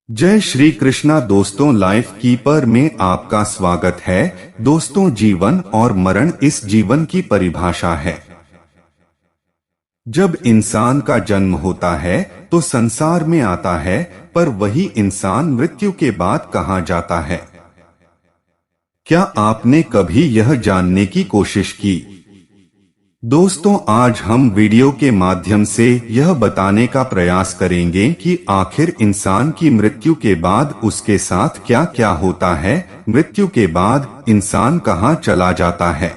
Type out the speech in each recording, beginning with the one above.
जय श्री कृष्णा दोस्तों, life keeper में आपका स्वागत है। दोस्तों, जीवन और मरण इस जीवन की परिभाषा है। जब इंसान का जन्म होता है तो संसार में आता है, पर वही इंसान मृत्यु के बाद कहाँ जाता है? क्या आपने कभी यह जानने की कोशिश की? दोस्तों, आज हम वीडियो के माध्यम से यह बताने का प्रयास करेंगे कि आखिर इंसान की मृत्यु के बाद उसके साथ क्या क्या होता है, मृत्यु के बाद इंसान कहाँ चला जाता है।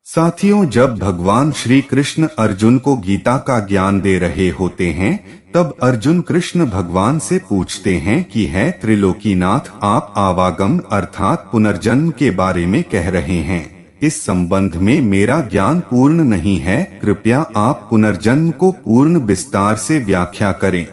साथियों, जब भगवान श्री कृष्ण अर्जुन को गीता का ज्ञान दे रहे होते हैं, तब अर्जुन कृष्ण भगवान से पूछते हैं कि है त्रिलोकीनाथ, आप आवागम अर्थात पुनर्जन्म के बारे में कह रहे हैं। इस संबंध में मेरा ज्ञान पूर्ण नहीं है, कृपया आप पुनर्जन्म को पूर्ण विस्तार से व्याख्या करें।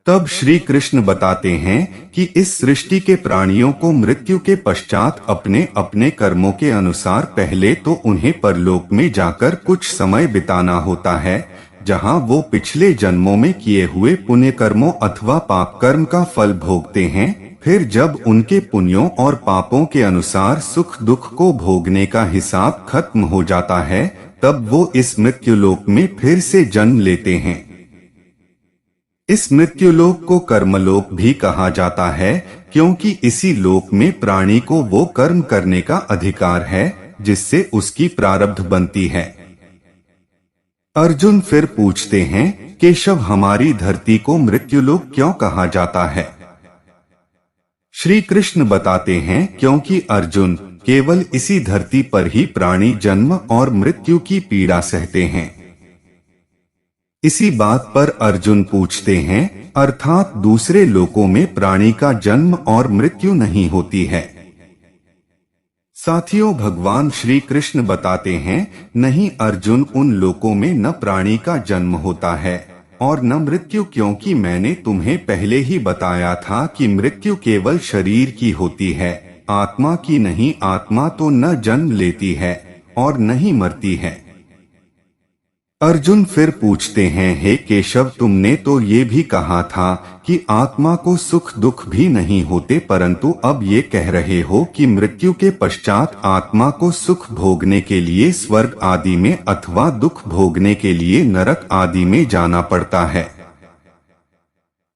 तब श्री कृष्ण बताते हैं कि इस सृष्टि के प्राणियों को मृत्यु के पश्चात अपने अपने कर्मों के अनुसार पहले तो उन्हें परलोक में जाकर कुछ समय बिताना होता है, जहां वो पिछले जन्मों में किए हुए पुण्य कर्मों अथवा पाप कर्म का फल भोगते हैं। फिर जब उनके पुण्यों और पापों के अनुसार सुख दुख को भोगने का हिसाब खत्म हो जाता है, तब वो इस मृत्युलोक में फिर से जन्म लेते हैं। इस मृत्युलोक को कर्मलोक भी कहा जाता है, क्योंकि इसी लोक में प्राणी को वो कर्म करने का अधिकार है जिससे उसकी प्रारब्ध बनती है। अर्जुन फिर पूछते हैं, केशव, हमारी धरती को मृत्युलोक क्यों कहा जाता है? श्री कृष्ण बताते हैं, क्योंकि अर्जुन, केवल इसी धरती पर ही प्राणी जन्म और मृत्यु की पीड़ा सहते हैं। इसी बात पर अर्जुन पूछते हैं, अर्थात दूसरे लोकों में प्राणी का जन्म और मृत्यु नहीं होती है। साथियों, भगवान श्री कृष्ण बताते हैं, नहीं अर्जुन, उन लोकों में न प्राणी का जन्म होता है और न मृत्यु, क्योंकि मैंने तुम्हें पहले ही बताया था कि मृत्यु केवल शरीर की होती है, आत्मा की नहीं। आत्मा तो न जन्म लेती है और न ही मरती है। अर्जुन फिर पूछते हैं, हे केशव, तुमने तो ये भी कहा था कि आत्मा को सुख दुख भी नहीं होते, परंतु अब ये कह रहे हो कि मृत्यु के पश्चात आत्मा को सुख भोगने के लिए स्वर्ग आदि में अथवा दुख भोगने के लिए नरक आदि में जाना पड़ता है।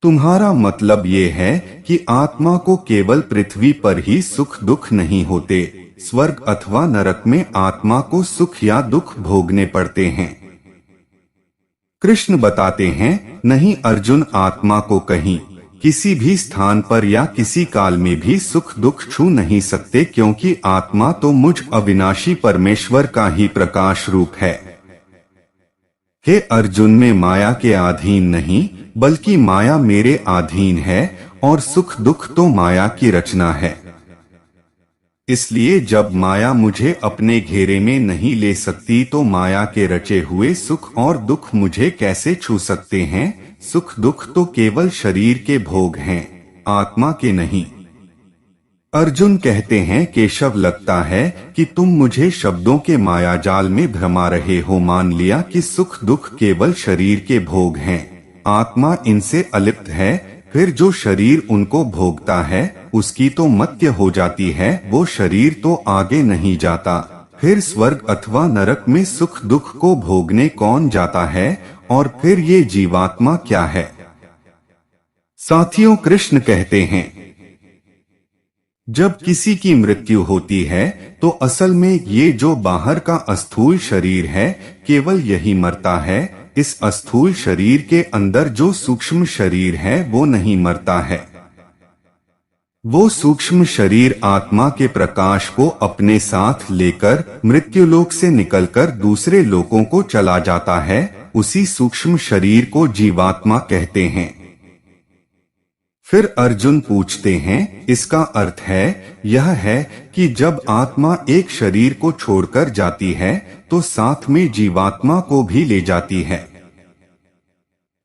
तुम्हारा मतलब ये है कि आत्मा को केवल पृथ्वी पर ही सुख दुख नहीं होते, स्वर्ग अथवा नरक में आत्मा को सुख या दुख भोगने पड़ते हैं। कृष्ण बताते हैं, नहीं अर्जुन, आत्मा को कहीं किसी भी स्थान पर या किसी काल में भी सुख दुख छू नहीं सकते, क्योंकि आत्मा तो मुझ अविनाशी परमेश्वर का ही प्रकाश रूप है। हे अर्जुन, मैं माया के अधीन नहीं, बल्कि माया मेरे अधीन है और सुख दुख तो माया की रचना है। इसलिए जब माया मुझे अपने घेरे में नहीं ले सकती, तो माया के रचे हुए सुख और दुख मुझे कैसे छू सकते हैं? सुख दुख तो केवल शरीर के भोग हैं, आत्मा के नहीं। अर्जुन कहते हैं, केशव, लगता है कि तुम मुझे शब्दों के माया जाल में भरमा रहे हो। मान लिया कि सुख दुख केवल शरीर के भोग हैं, आत्मा इनसे अलिप्त है, फिर जो शरीर उनको भोगता है उसकी तो मत्य हो जाती है, वो शरीर तो आगे नहीं जाता। फिर स्वर्ग अथवा नरक में सुख दुख को भोगने कौन जाता है? और फिर ये जीवात्मा क्या है? साथियों, कृष्ण कहते हैं, जब किसी की मृत्यु होती है तो असल में ये जो बाहर का अस्थूल शरीर है, केवल यही मरता है। इस अस्थूल शरीर के अंदर जो सूक्ष्म शरीर है वो नहीं मरता है। वो सूक्ष्म शरीर आत्मा के प्रकाश को अपने साथ लेकर मृत्युलोक से निकलकर दूसरे लोकों को चला जाता है। उसी सूक्ष्म शरीर को जीवात्मा कहते हैं। फिर अर्जुन पूछते हैं, इसका अर्थ यह है कि जब आत्मा एक शरीर को छोड़कर जाती है तो साथ में जीवात्मा को भी ले जाती है।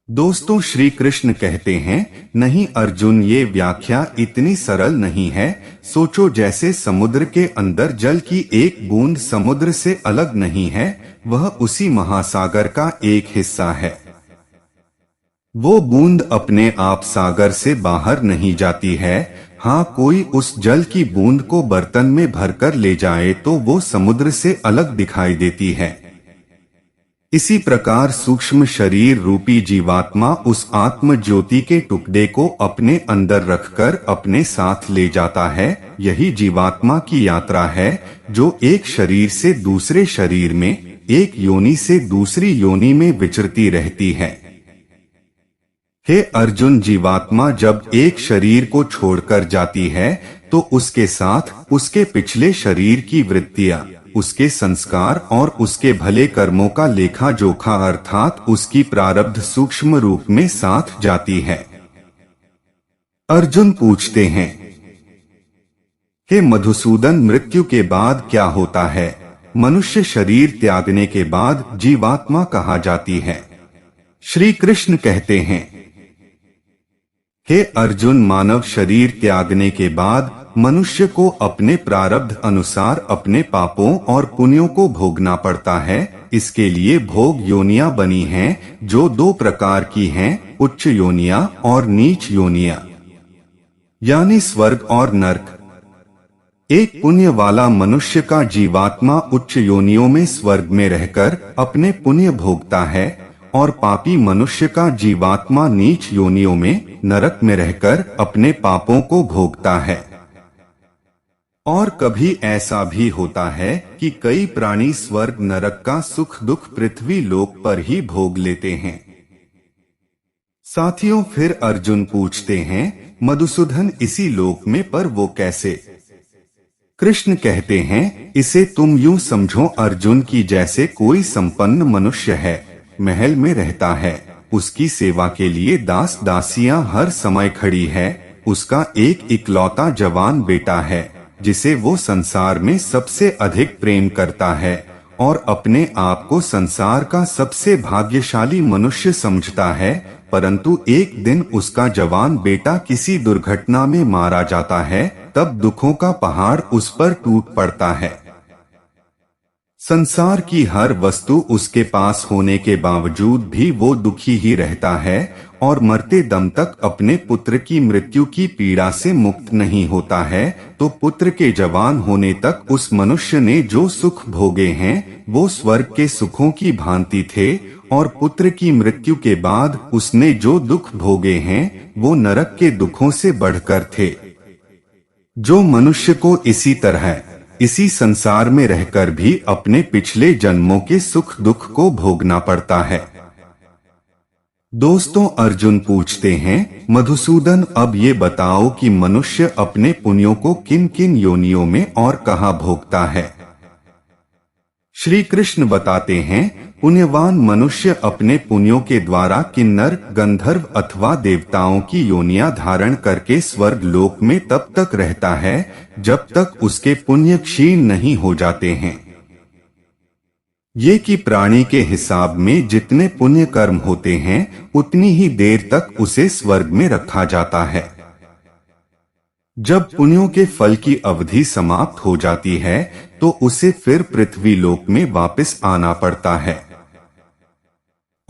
दोस्तों, श्री कृष्ण कहते हैं, नहीं अर्जुन, ये व्याख्या इतनी सरल नहीं है। सोचो, जैसे समुद्र के अंदर जल की एक बूंद समुद्र से अलग नहीं है, वह उसी महासागर का एक हिस्सा है। वो बूंद अपने आप सागर से बाहर नहीं जाती है। हाँ, कोई उस जल की बूंद को बर्तन में भरकर ले जाए तो वो समुद्र से अलग दिखाई देती है। इसी प्रकार सूक्ष्म शरीर रूपी जीवात्मा उस आत्म ज्योति के टुकड़े को अपने अंदर रखकर अपने साथ ले जाता है। यही जीवात्मा की यात्रा है, जो एक शरीर से दूसरे शरीर में, एक योनि से दूसरी योनि में विचरती रहती है। हे अर्जुन, जीवात्मा जब एक शरीर को छोड़कर जाती है तो उसके साथ उसके पिछले शरीर की वृत्तियां, उसके संस्कार और उसके भले कर्मों का लेखा जोखा अर्थात उसकी प्रारब्ध सूक्ष्म रूप में साथ जाती है। अर्जुन पूछते हैं, हे मधुसूदन, मृत्यु के बाद क्या होता है? मनुष्य शरीर त्यागने के बाद जीवात्मा कहा जाती है। श्री कृष्ण कहते हैं, हे अर्जुन, मानव शरीर त्यागने के बाद मनुष्य को अपने प्रारब्ध अनुसार अपने पापों और पुण्यों को भोगना पड़ता है। इसके लिए भोग योनियां बनी हैं, जो दो प्रकार की हैं, उच्च योनियां और नीच योनियां, यानी स्वर्ग और नरक। एक पुण्य वाला मनुष्य का जीवात्मा उच्च योनियों में स्वर्ग में रहकर अपने पुण्य भोगता है और पापी मनुष्य का जीवात्मा नीच योनियों में नरक में रहकर अपने पापों को भोगता है। और कभी ऐसा भी होता है कि कई प्राणी स्वर्ग नरक का सुख दुख पृथ्वी लोक पर ही भोग लेते हैं। साथियों, फिर अर्जुन पूछते हैं, मधुसूदन, इसी लोक में पर वो कैसे? कृष्ण कहते हैं, इसे तुम यूं समझो अर्जुन की जैसे कोई संपन्न मनुष्य है, महल में रहता है, उसकी सेवा के लिए दास दासियां हर समय खड़ी है, उसका एक इकलौता जवान बेटा है जिसे वो संसार में सबसे अधिक प्रेम करता है और अपने आप को संसार का सबसे भाग्यशाली मनुष्य समझता है। परंतु एक दिन उसका जवान बेटा किसी दुर्घटना में मारा जाता है, तब दुखों का पहाड़ उस पर टूट पड़ता है। संसार की हर वस्तु उसके पास होने के बावजूद भी वो दुखी ही रहता है और मरते दम तक अपने पुत्र की मृत्यु की पीड़ा से मुक्त नहीं होता है। तो पुत्र के जवान होने तक उस मनुष्य ने जो सुख भोगे हैं वो स्वर्ग के सुखों की भांति थे, और पुत्र की मृत्यु के बाद उसने जो दुख भोगे हैं वो नरक के दुखों से बढ़कर थे। जो मनुष्य को इसी तरह इसी संसार में रहकर भी अपने पिछले जन्मों के सुख दुख को भोगना पड़ता है। दोस्तों, अर्जुन पूछते हैं, मधुसूदन, अब ये बताओ कि मनुष्य अपने पुण्यों को किन किन योनियों में और कहाँ भोगता है? श्री कृष्ण बताते हैं, पुण्यवान मनुष्य अपने पुण्यों के द्वारा किन्नर, गंधर्व अथवा देवताओं की योनियां धारण करके स्वर्ग लोक में तब तक रहता है जब तक उसके पुण्य क्षीण नहीं हो जाते हैं। ये कि प्राणी के हिसाब में जितने पुण्य कर्म होते हैं उतनी ही देर तक उसे स्वर्ग में रखा जाता है। जब पुण्यों के फल की अवधि समाप्त हो जाती है तो उसे फिर पृथ्वी लोक में वापस आना पड़ता है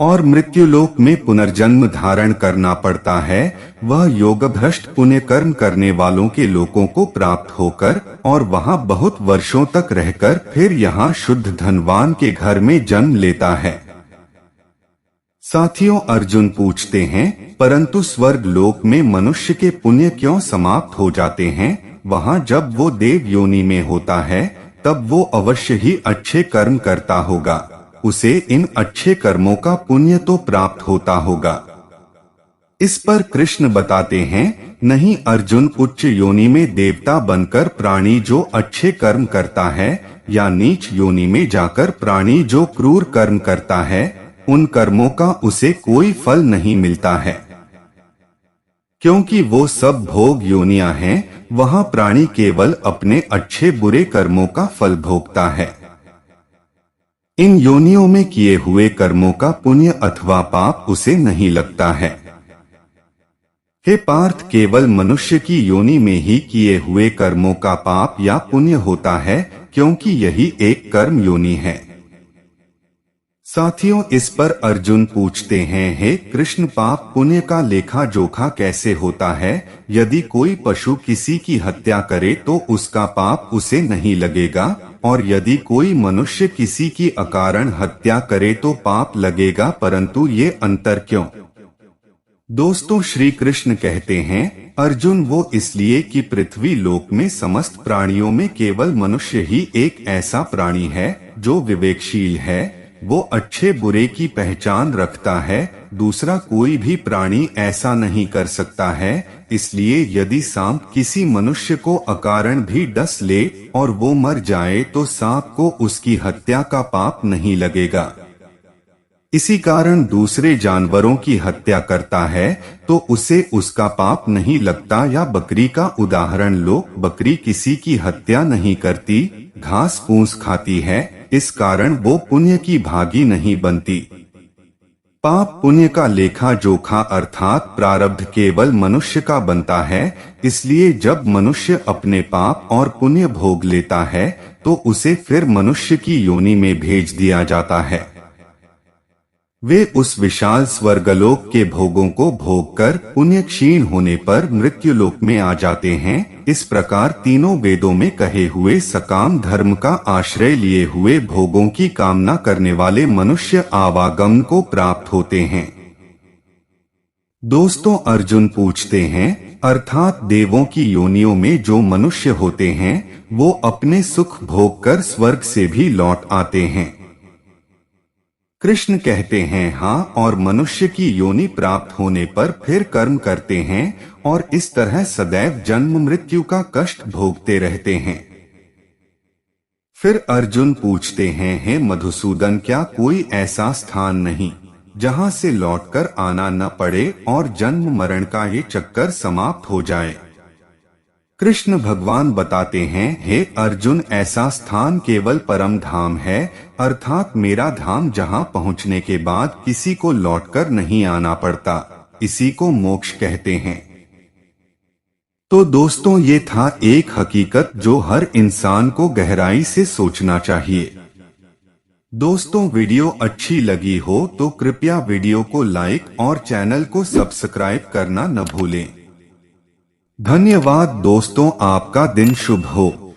और मृत्युलोक में पुनर्जन्म धारण करना पड़ता है। वह योगभ्रष्ट पुण्य कर्म करने वालों के लोकों को प्राप्त होकर और वहां बहुत वर्षों तक रहकर फिर यहाँ शुद्ध धनवान के घर में जन्म लेता है। साथियों, अर्जुन पूछते हैं, परंतु स्वर्ग लोक में मनुष्य के पुण्य क्यों समाप्त हो जाते हैं? वहां जब वो देव योनि में होता है तब वो अवश्य ही अच्छे कर्म करता होगा, उसे इन अच्छे कर्मों का पुण्य तो प्राप्त होता होगा। इस पर कृष्ण बताते हैं, नहीं अर्जुन, उच्च योनि में देवता बनकर प्राणी जो अच्छे कर्म करता है या नीच योनि में जाकर प्राणी जो क्रूर कर्म करता है, उन कर्मों का उसे कोई फल नहीं मिलता है, क्योंकि वो सब भोग योनियां हैं। वहां प्राणी केवल अपने अच्छे बुरे कर्मों का फल भोगता है। इन योनियों में किए हुए कर्मों का पुण्य अथवा पाप उसे नहीं लगता है। हे पार्थ, केवल मनुष्य की योनि में ही किए हुए कर्मों का पाप या पुण्य होता है, क्योंकि यही एक कर्म योनि है। साथियों, इस पर अर्जुन पूछते हैं, हे कृष्ण, पाप पुण्य का लेखा जोखा कैसे होता है? यदि कोई पशु किसी की हत्या करे तो उसका पाप उसे नहीं लगेगा, और यदि कोई मनुष्य किसी की अकारण हत्या करे तो पाप लगेगा, परंतु ये अंतर क्यों? दोस्तों, श्री कृष्ण कहते हैं, अर्जुन, वो इसलिए कि पृथ्वी लोक में समस्त प्राणियों में केवल मनुष्य ही एक ऐसा प्राणी है जो विवेकशील है, वो अच्छे बुरे की पहचान रखता है। दूसरा कोई भी प्राणी ऐसा नहीं कर सकता है। इसलिए यदि सांप किसी मनुष्य को अकारण भी डस ले और वो मर जाए तो सांप को उसकी हत्या का पाप नहीं लगेगा। इसी कारण दूसरे जानवरों की हत्या करता है तो उसे उसका पाप नहीं लगता। या बकरी का उदाहरण लो, बकरी किसी की हत्या नहीं करती, घास फूस खाती है, इस कारण वो पुण्य की भागी नहीं बनती। पाप पुण्य का लेखा जोखा अर्थात प्रारब्ध केवल मनुष्य का बनता है। इसलिए जब मनुष्य अपने पाप और पुण्य भोग लेता है तो उसे फिर मनुष्य की योनि में भेज दिया जाता है। वे उस विशाल स्वर्गलोक के भोगों को भोग कर पुण्य क्षीण होने पर मृत्युलोक में आ जाते हैं। इस प्रकार तीनों वेदों में कहे हुए सकाम धर्म का आश्रय लिए हुए भोगों की कामना करने वाले मनुष्य आवागमन को प्राप्त होते हैं। दोस्तों, अर्जुन पूछते हैं, अर्थात देवों की योनियों में जो मनुष्य होते हैं वो अपने सुख भोग कर स्वर्ग से भी लौट आते हैं। कृष्ण कहते हैं, हाँ, और मनुष्य की योनि प्राप्त होने पर फिर कर्म करते हैं और इस तरह सदैव जन्म मृत्यु का कष्ट भोगते रहते हैं। फिर अर्जुन पूछते हैं, हे मधुसूदन, क्या कोई ऐसा स्थान नहीं जहाँ से लौटकर आना न पड़े और जन्म मरण का ये चक्कर समाप्त हो जाए? कृष्ण भगवान बताते हैं, हे अर्जुन, ऐसा स्थान केवल परम धाम है, अर्थात मेरा धाम, जहां पहुंचने के बाद किसी को लौटकर नहीं आना पड़ता। इसी को मोक्ष कहते हैं। तो दोस्तों, ये था एक हकीकत जो हर इंसान को गहराई से सोचना चाहिए। दोस्तों, वीडियो अच्छी लगी हो तो कृपया वीडियो को लाइक और चैनल को सब्सक्राइब करना न भूलें। धन्यवाद दोस्तों, आपका दिन शुभ हो।